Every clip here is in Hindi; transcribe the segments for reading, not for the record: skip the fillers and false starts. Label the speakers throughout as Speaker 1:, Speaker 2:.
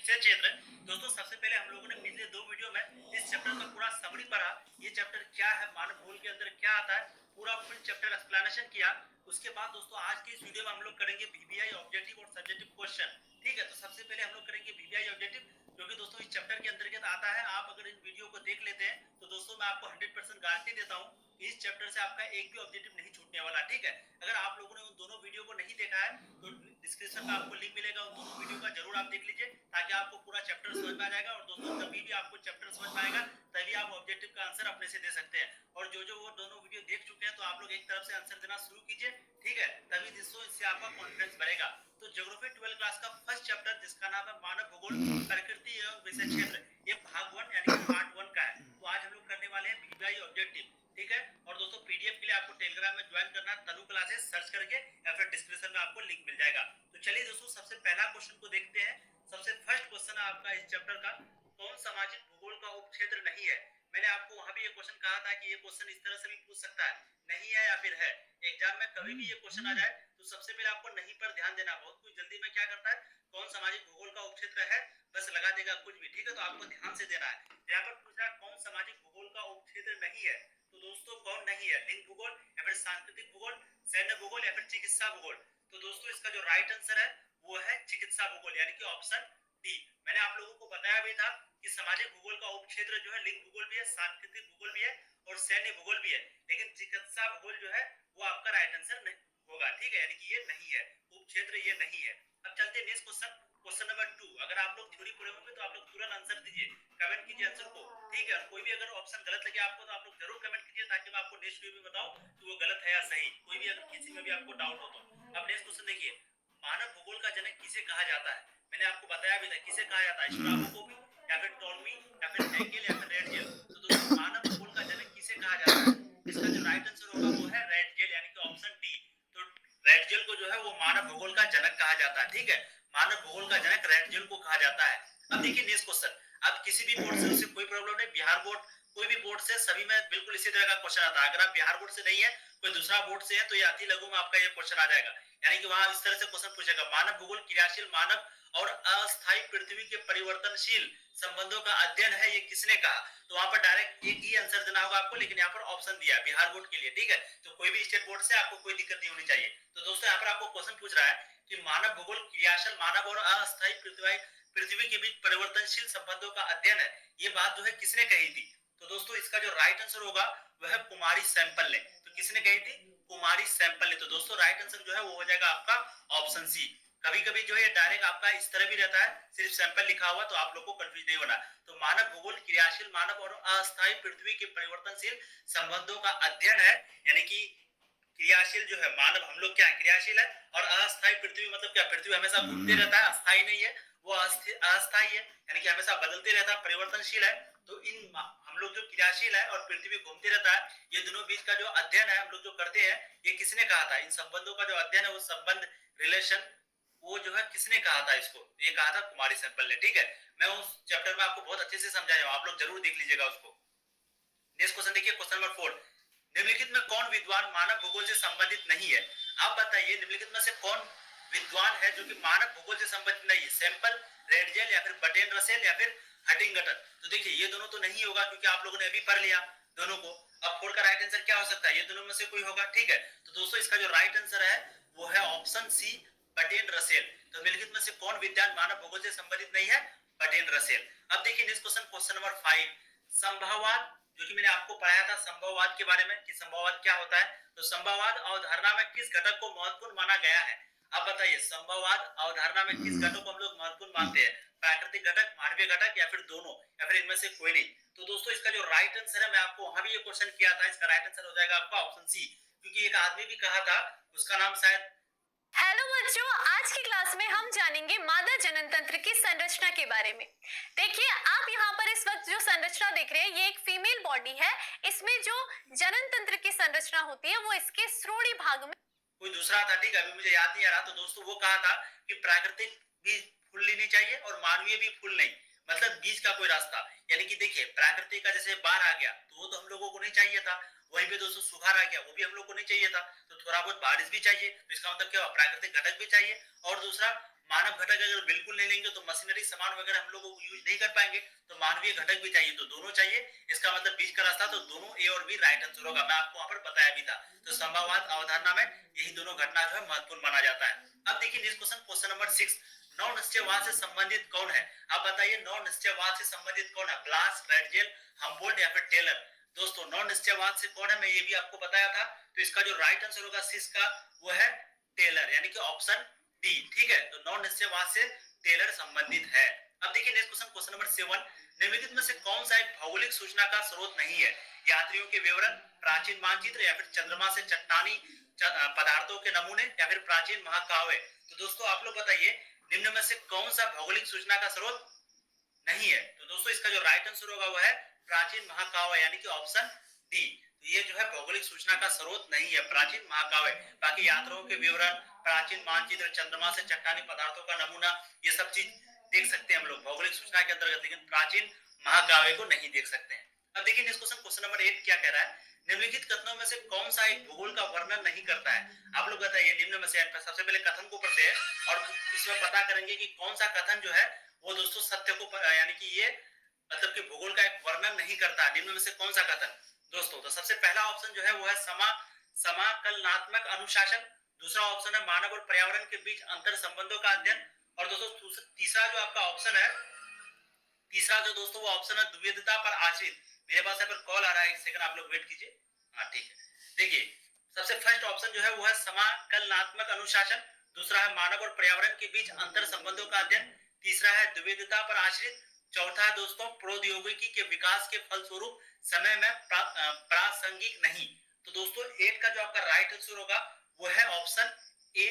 Speaker 1: विषय क्षेत्र। दोस्तों सबसे पहले हम लोगों ने पिछले दो वीडियो में इस चैप्टर का पूरा समरी पढ़ा। ये चैप्टर क्या है, मानव भूगोल के अंदर क्या आता है, पूरा फुल चैप्टर एक्सप्लेनेशन किया। उसके बाद दोस्तों आज की इस वीडियो में हम लोग करेंगे वीवीआई ऑब्जेक्टिव और सब्जेक्टिव क्वेश्चन। ठीक है, तो सबसे पहले हम लोग करेंगे वीवीआई ऑब्जेक्टिव, जो कि दोस्तों इस चैप्टर के अंतर्गत आता है। आप अगर इन वीडियो को देख लेते हैं तो दोस्तों मैं आपको 100% गारंटी देता हूँ इस चैप्टर से आपका एक भी ऑब्जेक्टिव नहीं छूटने वाला। ठीक है, अगर आप लोगों ने उन दोनों वीडियो को नहीं देखा है तो डिस्क्रिप्शन में आपको लिंक मिलेगा, उन दोनों वीडियो का जरूर आप देख लीजिए ताकि आपको पूरा चैप्टर समझ में आ जाएगा। और दोस्तों तभी भी आपको चैप्टर समझ में आएगा तभी आप ऑब्जेक्टिव का आंसर अपने से दे सकते हैं। और जो वो दोनों वीडियो देख चुके हैं तो आप लोग एक तरफ से आंसर देना शुरू कीजिए। ठीक है, तभी दोस्तों इससे आपका कॉन्फिडेंस बढ़ेगा। तो ज्योग्राफी 12 क्लास का फर्स्ट चैप्टर जिसका नाम है मानव भूगोल प्रकृति एवं विषय क्षेत्र, ये भाग 1 यानी कि पार्ट 1 का है। तो आज हम लोग करने वाले हैं वीवीआई ऑब्जेक्टिव। ठीक है, और दोस्तों पीडीएफ के लिए आपको टेलीग्राम में ज्वाइन करना, तनु क्लासेस सर्च करके या फिर डिस्क्रिप्शन में आपको लिंक मिल जाएगा। तो चलिए दोस्तों सबसे पहला क्वेश्चन को देखते हैं। सबसे फर्स्ट क्वेश्चन है आपका इस चैप्टर का, कौन सामाजिक भूगोल का उपक्षेत्र नहीं है। मैंने आपको वहां भी ये क्वेश्चन कहा था कि ये क्वेश्चन इस तरह से भी पूछ सकता है, नहीं है या फिर है। एग्जाम में कभी भी ये क्वेश्चन आ जाए तो सबसे पहले आपको नहीं पर ध्यान देना। बहुत कुछ जल्दी में क्या करता है, कौन सामाजिक भूगोल का उपक्षेत्र है, बस लगा देगा कुछ भी। ठीक है, तो आपको ध्यान से देना है। यहाँ पर पूछ रहा है कौन सामाजिक भूगोल का उपक्षेत्र नहीं है। तो दोस्तों कौन नहीं है, लिंग भूगोल या फिर सांस्कृतिक भूगोल, सैन्य भूगोल या फिर चिकित्सा भूगोल। तो दोस्तों इसका जो राइट आंसर है वो है चिकित्सा भूगोल यानी कि ऑप्शन डी। मैंने आप लोगों को बताया भी था कि सामाजिक भूगोल का उपक्षेत्र जो है लिंग भूगोल भी है, सांस्कृतिक भूगोल भी है और सैन्य भूगोल भी है, लेकिन चिकित्सा भूगोल जो है वो आपका राइट आंसर नहीं होगा। ठीक है, यानी कि ये नहीं है उपक्षेत्र, ये नहीं है। अब चलते हैं नेक्स्ट क्वेश्चन, क्वेश्चन नंबर 2। अगर आप लोग थ्योरी पढ़े होंगे तो आप लोग तुरंत आंसर दीजिए, कमेंट कीजिए आंसर को। ठीक है, कोई भी अगर ऑप्शन गलत लगे आपको तो आप लोग जरूर कमेंट कीजिए ताकि मैं आपको नेक्स्ट वीडियो में बताऊं कि वो गलत है या सही। कोई भी अगर किसी में भी आपको डाउट हो तो। अब नेक्स्ट क्वेश्चन देखिए, मानव भूगोल का जनक किसे कहा जाता है। मैंने आपको बताया भी था किसे कहा जाता है, स्ट्राबो को भी या फिर टॉलमी या फिर हेगेल या फिर रेडजेल। तो दोस्तों मानव भूगोल का जनक किसे कहा जाता है, इसका जो राइट आंसर होगा वो है रेडजेल यानी कि ऑप्शन डी। तो रेडजेल को जो है वो मानव भूगोल का जनक कहा जाता है। ठीक है, मानव भूगोल का जनक रेडजेल को कहा जाता है। अब देखिए नेक्स्ट क्वेश्चन, अब किसी भी बोर्ड से उससे कोई प्रॉब्लम नहीं, बिहार बोर्ड कोई भी बोर्ड से सभी में बिल्कुल इसी तरह का क्वेश्चन आता है। अगर आप बिहार बोर्ड से नहीं है, कोई दूसरा बोर्ड से है, तो ये अति लघु में आपका ये क्वेश्चन आ जाएगा। यानी कि वहां इस तरह से क्वेश्चन पूछेगा, मानव भूगोल क्रियाशील मानव और अस्थायी पृथ्वी के परिवर्तनशील संबंधों का अध्ययन है, ये किसने कहा। तो वहां पर डायरेक्ट एक ही आंसर देना होगा आपको, लेकिन यहाँ पर ऑप्शन दिया बिहार बोर्ड के लिए। ठीक है, तो कोई भी स्टेट बोर्ड से आपको कोई दिक्कत नहीं होनी चाहिए। तो दोस्तों यहाँ पर आपको क्वेश्चन पूछ रहा है कि मानव भूगोल क्रियाशील मानव और अस्थायी पृथ्वी के बीच परिवर्तनशील संबंधों का अध्ययन है, ये बात जो है किसने कही थी। तो दोस्तों इसका जो राइट आंसर होगा वह कुमारी सैंपल ने। तो किसने कही थी, कुमारी सैंपल ने। तो दोस्तों राइट आंसर जो है वो हो जाएगा आपका ऑप्शन सी। कभी कभी जो है डायरेक्ट आपका इस तरह भी रहता है, सिर्फ सैंपल लिखा हुआ, तो आप लोग को कंफ्यूज नहीं होना। तो मानव भूगोल क्रियाशील मानव और अस्थायी पृथ्वी के परिवर्तनशील संबंधों का अध्ययन है, यानी कि क्रियाशील जो है मानव, हम लोग क्या है क्रियाशील है, और अस्थायी पृथ्वी मतलब क्या, पृथ्वी हमेशा घूमते रहता है, अस्थायी नहीं है, वो अस्थायी है यानी कि हमेशा बदलते रहता है, परिवर्तनशील है। तो इन हम लोग जो क्रियाशील है और पृथ्वी घूमते रहता है, ये दोनों बीच का जो अध्ययन है हम लोग जो करते हैं, ये किसने कहा था, इन संबंधों का जो अध्ययन है वो संबंध रिलेशन, वो जो है किसने कहा था इसको, ये कहा था कुमारी सैंपल ने। ठीक है, मैं उस चैप्टर में आपको बहुत अच्छे से समझाया हूं, आप लोग जरूर देख लीजिएगा उसको। नेक्स्ट क्वेश्चन देखिए, क्वेश्चन नंबर 4, निम्नलिखित में कौन विद्वान मानव भूगोल से संबंधित नहीं है। आप बताइए निम्नलिखित में से कौन विद्वान है जो कि मानव भूगोल से संबंधित नहीं है, सैंपल, रेडजेल या फिर बटेन रसेल या फिर हटिंगटन। तो देखिए ये दोनों तो नहीं होगा क्योंकि आप लोगों ने अभी पढ़ लिया दोनों को। अब 4 का राइट आंसर क्या हो सकता है, ये दोनों में से कोई होगा। ठीक है, तो दोस्तों इसका जो राइट आंसर है वो है ऑप्शन सी, बटेन रसेल। तो निम्नलिखित में से कौन विद्वान मानव भूगोल से संबंधित नहीं है, बटेन रसेल। अब देखिए नेक्स्ट क्वेश्चन, क्वेश्चन नंबर 5, संभाववाद, जो कि मैंने आपको पढ़ाया था संभववाद के बारे में कि संभववाद क्या होता है। तो संभववाद अवधारणा में किस घटक को महत्वपूर्ण माना गया है। अब बताइए संभववाद अवधारणा में किस घटक को हम लोग महत्वपूर्ण मानते हैं, प्राकृतिक घटक, मानवीय घटक या फिर दोनों या फिर इनमें से कोई नहीं। तो दोस्तों इसका जो राइट आंसर है, मैं आपको वहां भी ये क्वेश्चन किया था, इसका राइट आंसर हो जाएगा आपका ऑप्शन सी, क्योंकि एक आदमी भी कहा था, उसका नाम शायद।
Speaker 2: हेलो बच्चों, आज की क्लास में हम जानेंगे मादा जनन तंत्र की संरचना के बारे में। देखिए आप यहाँ पर इस वक्त जो संरचना देख रहे हैं, ये एक फीमेल बॉडी है। इसमें जो जनन तंत्र की संरचना होती है वो इसके श्रोणि भाग में,
Speaker 1: कोई दूसरा था, ठीक है अभी मुझे याद नहीं आ रहा। तो दोस्तों वो कहा था कि प्राकृतिक भी फूल लेनी चाहिए और मानवीय भी फूल नहीं, मतलब बीज का कोई रास्ता। यानी कि देखिए प्राकृतिक का जैसे बाढ़ आ गया तो वो तो हम लोगों को नहीं चाहिए था, वहीं पे दोस्तों सुखाड़ आ गया वो भी हम लोग को नहीं चाहिए था, तो थोड़ा बहुत बारिश भी चाहिए। तो इसका मतलब क्या हुआ, प्राकृतिक घटक भी चाहिए और दूसरा मानव घटक अगर बिल्कुल नहीं लेंगे तो मशीनरी सामान वगैरह हम लोग यूज नहीं कर पाएंगे, तो मानवीय घटक भी चाहिए, तो दोनों चाहिए। इसका मतलब बीच का रास्ता, तो दोनों ए और बी राइट आंसर होगा। मैं आपको वहां पर बताया भी था। तो संभववाद अवधारणा में यही दोनों घटना जो है महत्वपूर्ण माना जाता है। अब देखिए नेक्स्ट क्वेश्चन, क्वेश्चन नंबर 6, नौ निश्चयवाद से संबंधित कौन है? आप बताइए नौ निश्चयवाद से संबंधित कौन है? ब्लास, रैटजेल, हम्बोल्ट या फिर टेलर? दोस्तों नौ निश्चयवाद से कौन है, मैं ये भी आपको बताया था। तो इसका जो राइट आंसर होगा सिक्स का, वो है टेलर, यानी कि ऑप्शन डी। ठीक है, तो नौ निश्चयवाद से टेलर संबंधित है। अब देखिए नेक्स्ट क्वेश्चन, क्वेश्चन नंबर 7, निम्नलिखित में से कौन सा एक भौगोलिक सूचना का स्रोत नहीं है? यात्रियों के विवरण, प्राचीन मानचित्र या फिर चंद्रमा से चट्टानी पदार्थों के नमूने या फिर प्राचीन महाकाव्य? तो दोस्तों आप लोग बताइए निम्न में से कौन सा भौगोलिक सूचना का स्रोत नहीं है? तो दोस्तों इसका जो राइट आंसर होगा वो है प्राचीन महाकाव्य, यानी कि ऑप्शन डी। तो ये जो है भौगोलिक सूचना का स्रोत नहीं है, प्राचीन महाकाव्य। बाकी यात्राओं के विवरण, प्राचीन मानचित्र, चंद्रमा से चट्टानी पदार्थों का नमूना, ये सब चीज देख सकते हैं हम लोग भौगोलिक सूचना के अंतर्गत, लेकिन प्राचीन महाकाव्य को नहीं देख सकते हैं। अब देखिए नेक्स्ट क्वेश्चन, क्वेश्चन नंबर 8 क्या कह रहा है? निम्नलिखित कथनों में से कौन सा एक भूगोल का वर्णन नहीं करता है? आप लोग बताइए निम्न में से। सबसे पहले कथन को पढ़ते हैं और इसमें पता करेंगे कि कौन सा कथन जो है वो दोस्तों सत्य को, यानी कि ये मतलब कि भूगोल का एक वर्णन नहीं करता। निम्न में से कौन सा कथन दोस्तों? तो सबसे पहला ऑप्शन जो है वो है समाकलनात्मक अनुशासन। दूसरा ऑप्शन है मानव और पर्यावरण के बीच अंतर संबंधों का अध्ययन। और दोस्तों तीसरा जो आपका ऑप्शन है, तीसरा जो दोस्तों वो ऑप्शन है द्विविधता पर आश्रित। मेरे पास यहाँ पर कॉल आ रहा है, एक सेकंड आप लोग वेट कीजिए। हाँ ठीक है, देखिए सबसे फर्स्ट ऑप्शन जो है वो है समाकलनात्मक अनुशासन। दूसरा है मानव और पर्यावरण के बीच अंतर संबंधों का अध्ययन। तीसरा है द्विविधता पर आश्रित। चौथा है दोस्तों प्रौद्योगिकी के विकास के फलस्वरूप समय में प्रासंगिक नहीं। तो दोस्तों 8 का जो आपका राइट आंसर होगा वो है ऑप्शन ए,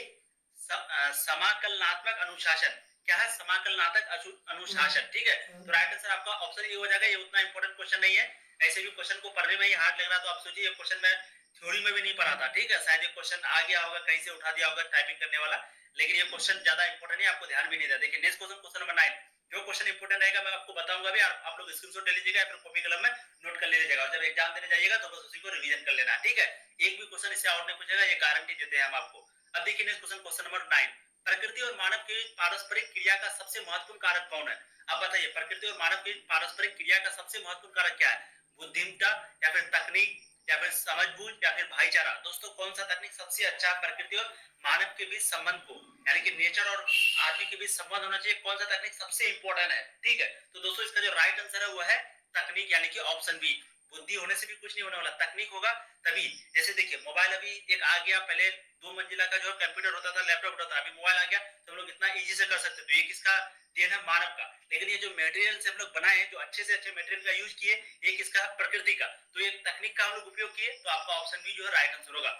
Speaker 1: समाकलनात्मक अनुशासन। क्या है? समाकलनात्मक अनुशासन। ठीक है, तो राइट आंसर आपका ऑप्शन ए हो जाएगा। ये उतना इंपॉर्टेंट क्वेश्चन नहीं है, ऐसे भी क्वेश्चन को पढ़ने में ही हार्ड लग रहा, तो आप सोचिए ये क्वेश्चन मैं थ्योरी में भी नहीं पढ़ा था। ठीक है, शायद ये क्वेश्चन आ गया होगा, कहीं से उठा दिया होगा टाइपिंग करने वाला, लेकिन ये क्वेश्चन ज्यादा इंपॉर्टेंट है, आपको ध्यान भी नहीं दिया। देखिए नेक्स्ट क्वेश्चन, क्वेश्चन नंबर 9, जो क्वेश्चन इंपॉर्टेंट रहेगा मैं आपको बताऊंगा भी, आप लोग स्क्रीनशॉट ले लीजिएगा या फिर कॉपी कलम में नोट कर ले लीजिएगा। जब एग्जाम देने जाइएगा तो बस उसी को रिवीजन कर लेना। ठीक है, एक भी क्वेश्चन इससे और नहीं पूछेगा, ये गारंटी देते हैं हम आपको। अब देखिए नेक्स्ट क्वेश्चन, क्वेश्चन नंबर 9, प्रकृति और मानव की पारस्परिक क्रिया का सबसे महत्वपूर्ण कारक कौन है? अब बताइए प्रकृति और मानव की पारस्परिक क्रिया का सबसे महत्वपूर्ण कारक क्या है? बुद्धिमत्ता या फिर तकनीक या फिर समझबूझ या फिर भाईचारा? दोस्तों कौन सा तकनीक सबसे अच्छा प्रकृति और मानव के बीच संबंध को, यानी कि नेचर और आदमी के बीच संबंध होना चाहिए, कौन सा तकनीक सबसे इंपॉर्टेंट है? ठीक है, तो दोस्तों इसका जो राइट आंसर है वो है तकनीक, यानी कि ऑप्शन बी। बुद्धि होने से भी कुछ नहीं होने वाला, तकनीक होगा तभी। जैसे देखिए मोबाइल अभी एक आ गया, पहले 2 मंजिला का जो कंप्यूटर होता था, लैपटॉप होता था, अभी मोबाइल आ गया तो हम लोग इतना इजी से कर सकते हैं। तो ये किसका देन है? मानव का। लेकिन ये जो मटेरियल से हम लोग बनाए हैं, जो अच्छे से अच्छे मटेरियल का यूज किए, ये किसका है? प्रकृति का। तो ये तकनीक का हम लोग उपयोग किए, तो आपका ऑप्शन बी जो है राइट आंसर होगा।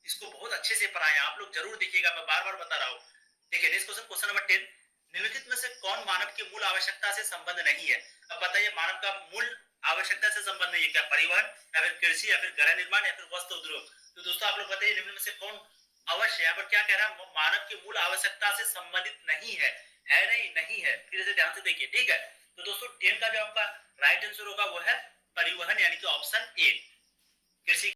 Speaker 1: इसको बहुत अच्छे से पढ़ाए आप लोग, जरूर देखिएगा, मैं बार बार बता रहा हूँ। देखिए नेक्स्ट क्वेश्चन, क्वेश्चन नंबर 10, निम्नलिखित में से कौन मानव की मूल आवश्यकता से संबंध नहीं है? अब बताइए मानव का मूल आवश्यकता से संबंध नहीं है, क्या परिवहन या फिर कृषि या फिर गृह निर्माण या फिर वस्त्र उद्योग? तो दोस्तों आप लोग बताइए निम्न में से कौन अवश्य, यहाँ पर क्या कह रहा है? मानव की मूल आवश्यकता से संबंधित नहीं है। है नहीं? नहीं है। फिर से ध्यान से देखिए। ठीक है, तो दोस्तों 10 का जो आपका राइट आंसर होगा वो है परिवहन, यानी कि ऑप्शन ए, कृषि